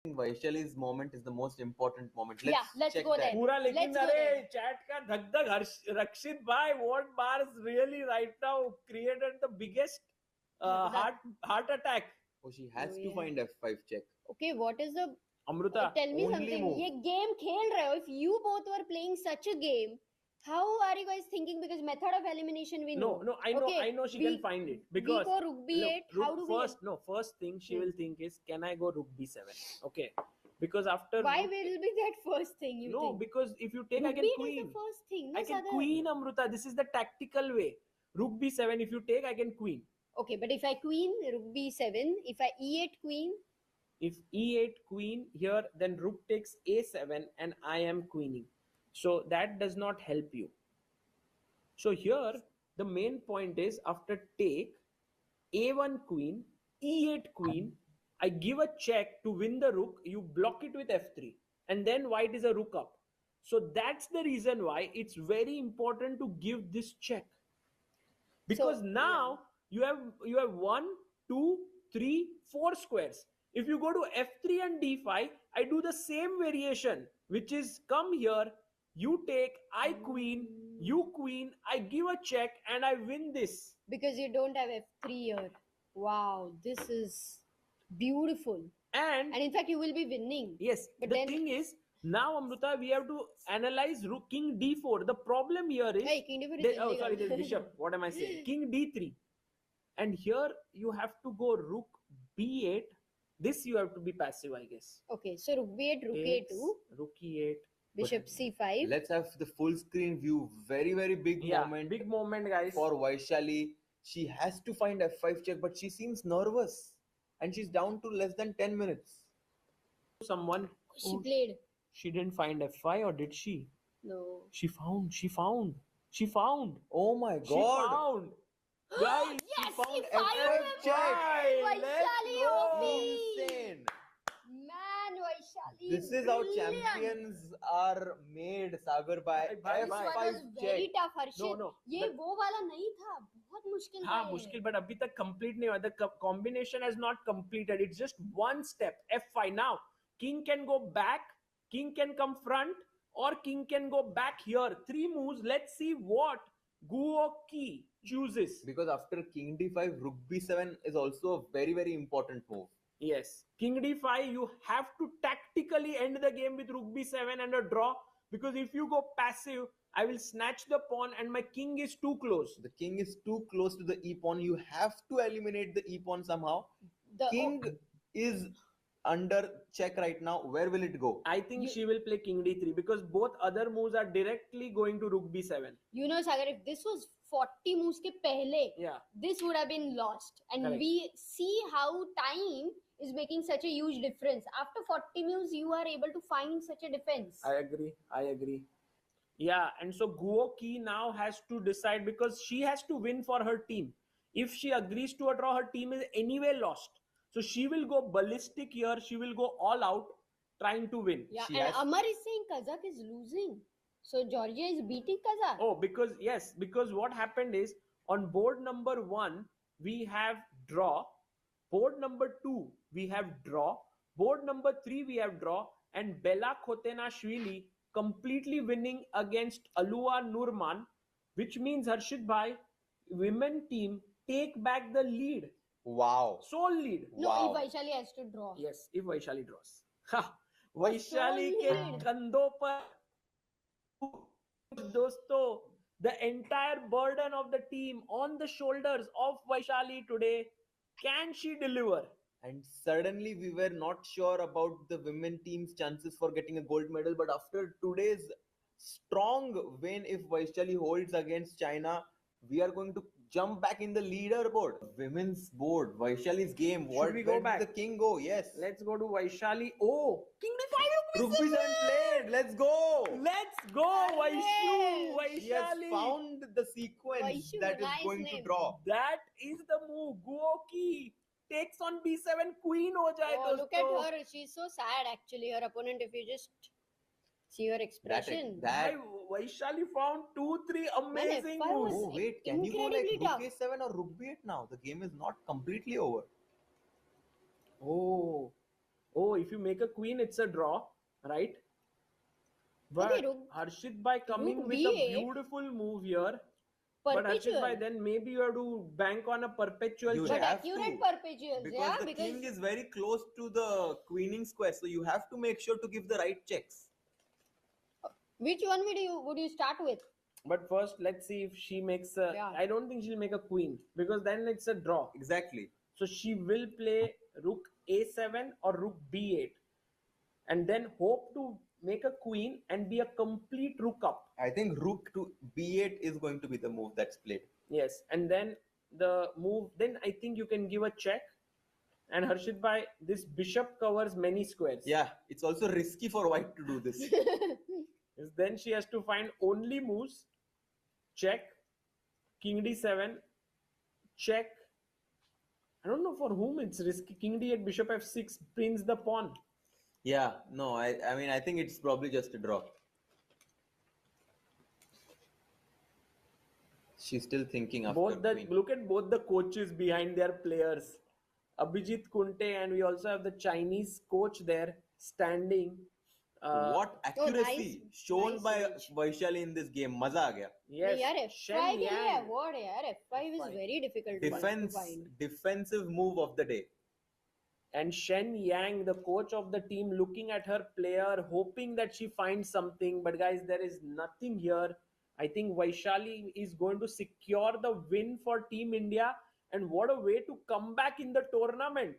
Vaishali's moment is the most important moment. Let's check go that. there. पूरा लेकिन Let's go अरे there. Chat का धक धक रक्षित भाई what bars really right now created the biggest heart attack. Oh, she has Oh, to yeah. find F5 check. Okay, what is the... Amruta, Tell me only something. move. ये game खेल रहे हो. If you both were playing such a game, how are you guys thinking? Because method of elimination we know. no, I know she can find it because we go rook b8. look, How do first, we? no, first thing she will think is, can I go rook b7? Okay, because after Why rook, will be that first thing you no, think? because if you take, Rook I can b8 queen. is the first thing. I No, can Sagar. queen, Amruta. This is the tactical way. Rook b7. If you take, I can queen. Okay, but if I queen, rook b7. If I e8 queen. If e8 queen here, then rook takes a7 and I am queening. So that does not help you. So here the main point is, after take a1 queen, e8 queen, I give a check to win the rook, you block it with f3 and then white is a rook up. So that's the reason why it's very important to give this check. Because now you have 1, 2, 3, 4 squares. If you go to f3 and d5, I do the same variation, which is come here, you take, I queen, you queen, I give a check and I win this. Because you don't have f3 here. Wow, this is beautiful. And in fact, you will be winning. yes, But the then, thing is, now Amruta, we have to analyze rook king d4. The problem here is, hey, king d4 is oh illegal. sorry, there's bishop. What am I saying? King d3, and here you have to go rook b8. This you have to be passive, I guess. Okay, so rook b8, rook a2, rook e8, bishop c5. Let's have the full screen view. Very, very big moment. Big moment, guys. For Vaishali. She has to find F5 check, but she seems nervous. And she's down to less than 10 minutes. Someone. She played. She didn't find f5, or did she? No. She found. Oh my god. She found. Guys, Yes, she found she found F5 it. Vaishali OP. Insane. Man, Vaishali. This is how brilliant. champions are made, Sagar, by This one was F5 very check. tough, Harshit. No. ये वो वाला नहीं था, बहुत मुश्किल था ये. मुश्किल, but अभी तक complete नहीं हुआ. The combination has not completed. It's just one step. F5. Now, king can go back, king can come front, or king can go back here. 3 moves. Let's see what Guoki chooses. Because after king d5, rook b7 is also a very, very important move. Yes. King d5, you have to tactically end the game with rook b7 and a draw. Because if you go passive, I will snatch the pawn and my king is too close. The king is too close to the e-pawn. You have to eliminate the e-pawn somehow. The King is under check right now. Where will it go? I think she will play king d3 because both other moves are directly going to rook b7. You know, Sagar, if this was 40 moves ke pehle, Yeah. this would have been lost. And Correct. we see how time is making such a huge difference. After 40 moves, you are able to find such a defense. I agree. Yeah, and so Guoki now has to decide because she has to win for her team. If she agrees to a draw, her team is anyway lost. So she will go ballistic here. She will go all out trying to win. Yeah, She and has- Amar is saying Kazakh is losing. So Georgia is beating Kazakh. Oh, because what happened is on board number 1, we have draw. Board number 2, we have draw. Board number 3, we have draw. And Bella Khotenashvili completely winning against Alua Nurman, which means Harshit Bhai, women team take back the lead. Wow. Sole lead. No, Wow. if Vaishali has to draw. Yes, if Vaishali draws. Ha! Vaishali Sole के lead. कंधों पर दोस्तों, the entire burden of the team on the shoulders of Vaishali today. Can she deliver? And suddenly we were not sure about the women team's chances for getting a gold medal. But after today's strong win, if Vaishali holds against China, we are going to jump back in the leaderboard. Women's board, Vaishali's game. Should we go Where back? did the king go? Yes. Let's go to Vaishali. Oh, King D5. Rook b7 played. Let's go. Let's go, Vaishu. She has Vaishali. found the sequence Vaishu, that is nice going to name. draw. That is the move. Guoki takes on b7. Queen ho jaye, Oh, look at dosto. her. She's so sad actually. Her opponent, if you just see her expression. That- Vaishali found 2-3 amazing F5 was- moves. Oh wait, can you go like incredibly rook tough. a7 or rook b8 now? The game is not completely over. Oh, Oh, if you make a queen, it's a draw, right? Okay, But Harshit by coming rook with a B8, beautiful move here. But Harshit perpetual. by then maybe you have to bank on a perpetual You But check. have accurate to, perpetuals, because yeah, the because king is very close to the queening square, so you have to make sure to give the right checks. which one would you start with? But first, let's see if she makes a. Yeah. I don't think she'll make a queen because then it's a draw. Exactly. So she will play rook a7 or rook b8 and then hope to make a queen and be a complete rook up. I think rook to b8 is going to be the move that's played. Yes, and then the move, then I think you can give a check. And Harshit Bhai, this bishop covers many squares. Yeah, it's also risky for white to do this. Then she has to find only moves. Check, king d7, check. I don't know for whom it's risky. King d8, bishop f6 pins the pawn. Yeah, no, I mean, I think it's probably just a draw. She's still thinking after queen. Look at both the coaches behind their players. Abhijit Kunte, and we also have the Chinese coach there standing. What accuracy nice, shown nice by image. Vaishali in this game. Maza aa gaya. Yes, यार Shen F5 के लिए Yang. award है यार. F5 is F5. very difficult to find. Defensive move of the day. And Shen Yang, the coach of the team, looking at her player, hoping that she finds something. But guys, there is nothing here. I think Vaishali is going to secure the win for Team India. And what a way to come back in the tournament.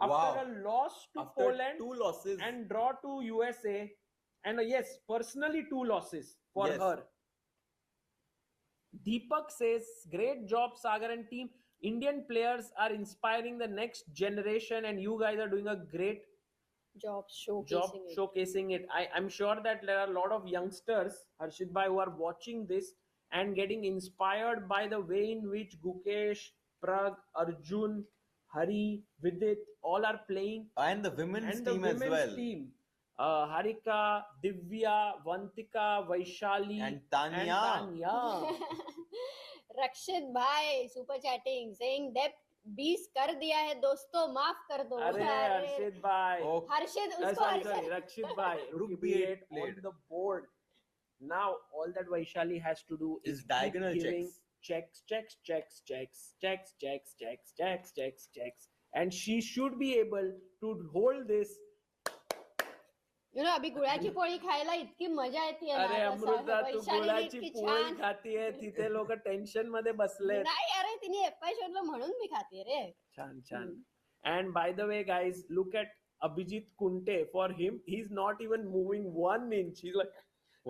After Wow. a loss to After Poland 2 losses. and draw to USA. And yes, personally 2 losses for Yes. her. Deepak says, great job, Sagar and team. Indian players are inspiring the next generation, and you guys are doing a great Job showcasing job it. showcasing it. I'm sure that there are a lot of youngsters, Harshit Bhai, who are watching this and getting inspired by the way in which Gukesh, Prag, Arjun, Hari, Vidit all are playing. And the women's And the team as women's well. team. Harika, Divya, Vantika, Vaishali, And Tanya. रक्षित भाई super chatting saying depth 20 कर दिया है दोस्तों माफ कर दो. अरे हर्षित भाई. Oh, हर्षित उसको Sorry, Harshit Rakshit Bhai. Rook Rook B8 B8 on played. the board. Now, all that Vaishali has to do Is is diagonal keep giving checks. checks. And she should be able to hold this. You know, अभी गुळाची पोळी खायला इतकी मजा येते ना. अरे आता अमृता, तू वैशालीने गुळाची इतकी पोळी छान. खातीये, तिथे लोक टेन्शन मध्ये बसले. नाही अरे तिने F5 शोधलं म्हणून मी खाते रे. Chan. And by the way, guys, look at Abhijit Kunte. For him, he's not even moving 1 inch. He's like,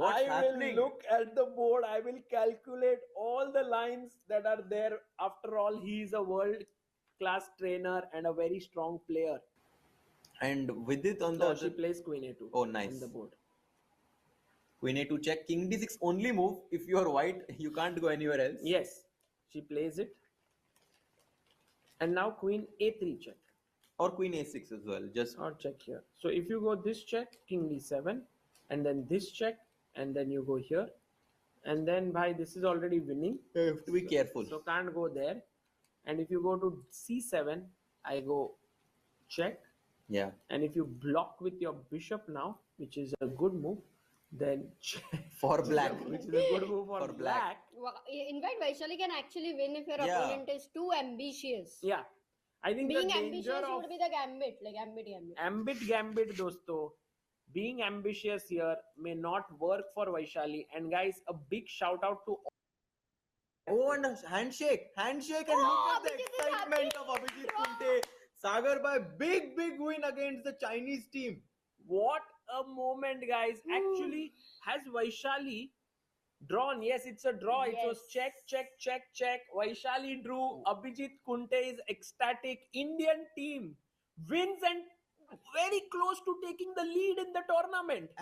What's I happening? will look at the board. I will calculate all the lines that are there. After all, he is a world-class trainer and a very strong player. And with it on No, the she plays Queen A2. Oh, nice. On the board. Queen A2 check. King D6 only move. If you are white, you can't go anywhere else. Yes, she plays it. And now Queen A3 check. Or Queen A6 as well. Just Or check here. So if you go this check, King D7, and then this check, and then you go here, and then bhai, this is already winning. you have to be careful. So can't go there. And if you go to C7, I go check. Yeah. And if you block with your bishop now, which is a good move, then check. For black. Which is a good move for For black. black. In fact, Vaishali can actually win if your Yeah. opponent is too ambitious. Yeah. I think Being the ambitious danger of would be the gambit, like gambit. Gambit, dosto. Being ambitious here may not work for Vaishali. And guys, a big shout out to Oh, and a handshake. Handshake, and Oh, look at the Abhijit is excitement happy. of Abhijit Kunte. Sagar by big win against the Chinese team. what a moment, guys. Actually, has Vaishali drawn? Yes, it's a draw. It was Yes. check. Vaishali drew. Abhijit Kunte is ecstatic. Indian team wins and very close to taking the lead in the tournament.